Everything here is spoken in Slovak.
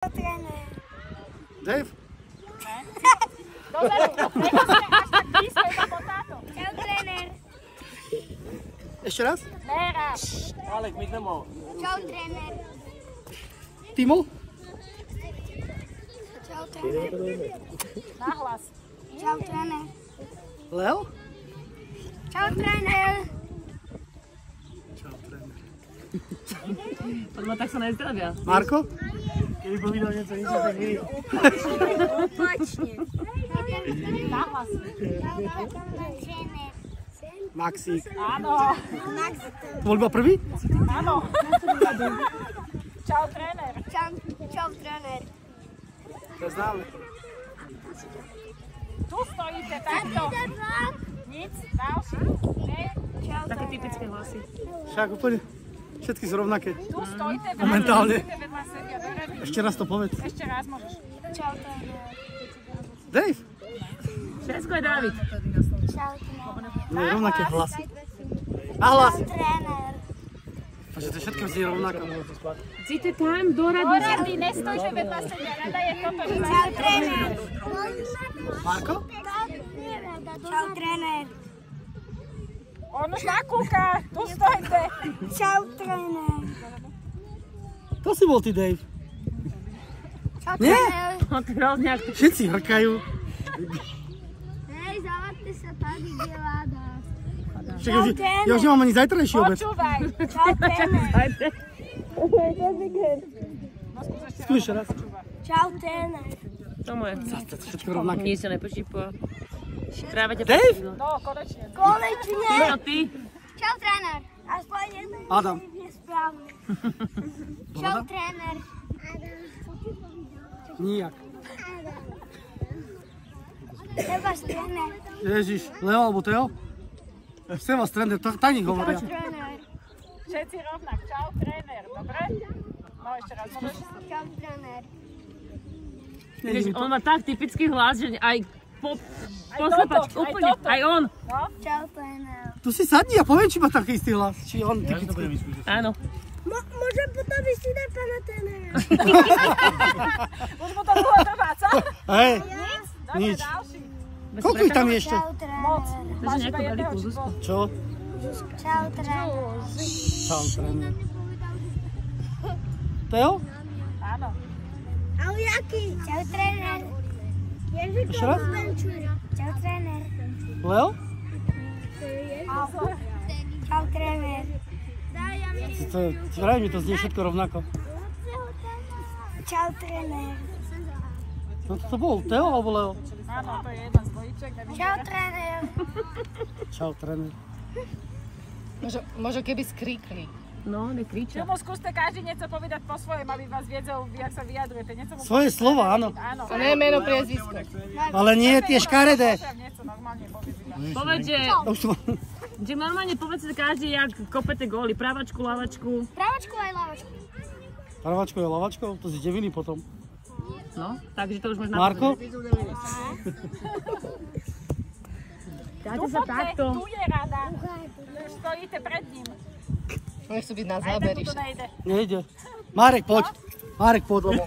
Tréner. Dave? Dozadu, nechal sa až tak blízko iba po táto. Čau, tréner. Ešte raz? Teraz. Alek, my ideme. Čau, tréner. Timo? Čau, tréner. Nahlas. Čau, tréner. Leo? Čau, tréner. Čau, tréner. Podľa tak sa nezdravia. Marko? Keby povedal niečo iné, tak nie. Opačne. Nahlas. Tréner. Maxík. Áno. Max. To bol iba prvý? Áno. Čau, tréner. Čau, tréner. To je známe. Tu stojíte takto. Nic, ďalší. Ne. Čau, Také typické hlasy. Však úplne všetky sú rovnaké. Tu stojíte Momentálne. vedľa seba. Ešte raz to povedz. Ešte raz môžeš. Čau, tréner. Dave? Všetko je Dávid. Čau, tréner. No, rovnaké hlasy. Nahlas! Tréner. Takže to všetko znie rovnako. Cíte tam, do Dora, radnice. ty nestoj, že vedľa seba. Rada je toto, že Čau, tréner. Marko? Čau, tréner. on už nakúka. Tu stojte. Čau, tréner. To si bol ty, Dave. Čau, Nie? tréner. On to hrozne ak Všetci hrkajú. Hej, zavadte sa tady, kde vláda. Však ja už nemám ani zajtrajší obed. Počúvaj. Čau, tréner. Skúš ešte raz. Čau, tréner. To moje. To je všetko rovnaké. Nie sa nepočípa. Práve ťa Dave? No, konečne. Konečne. No ty. Čau, tréner. Aspoň jeden Adam. je správny. Čau, tréner. Nijak. Teba tréner. Ježiš, Leo alebo Teo? Chcem vás tréner, tak nech hovoria. Tréner. Všetci rovnak. Čau, tréner. Dobre? No, ešte raz môžeš. Čau, tréner. Vieš, on má tak typický hlas, že aj toto, poslupač aj úplne, toto. aj on. No, Čau, tréner. Tu si sadni a poviem, či má taký istý hlas. Či on Ja to typický. budem vyskúšať. Áno. Môžem potom ísť na pána trénera. už mu to dlho trvá, co? Hej, Nic? Dobre, Nič. ďalší. koľko ich tam je ešte? Čau, tréner. Moc. Takže Máš iba nejakú jedného, veľkú či Zuzku. dvoch? Čo? Čau, tréner. Čau, tréner. Teo? Áno. Ahoj, jaký? Čau, tréner. Ešte raz? Čau, tréner. Leo? Čau, tréner. Vraj mi to znie všetko rovnako. Čau, tréner. No to bol Teo alebo Leo? Áno, to je jeden z dvojiček. Čau, tréner. Čau, tréner. Možno keby skríkli. No, Tu nekričia. mu skúste každý niečo povedať po svojom, aby vás viedel, jak sa vyjadrujete. Niečo mu Svoje slova, áno. Áno. To nie je meno, priezvisko. Ale nie tie škaredé. Niečo normálne povedz iba. Povedz, Už to... že normálne povedzte každý, jak kopete góly. Právačku, lavačku. Pravačku aj lavačku. Pravačkou je lavačkou? To si deviny potom. No, takže to už možno... Marko? Dáte sa takto. Tu je rada. Už stojíte pred ním. Nechcú byť na Aj záberiš. takto nejde. Nejde. Marek, poď. Marek, poď, lebo...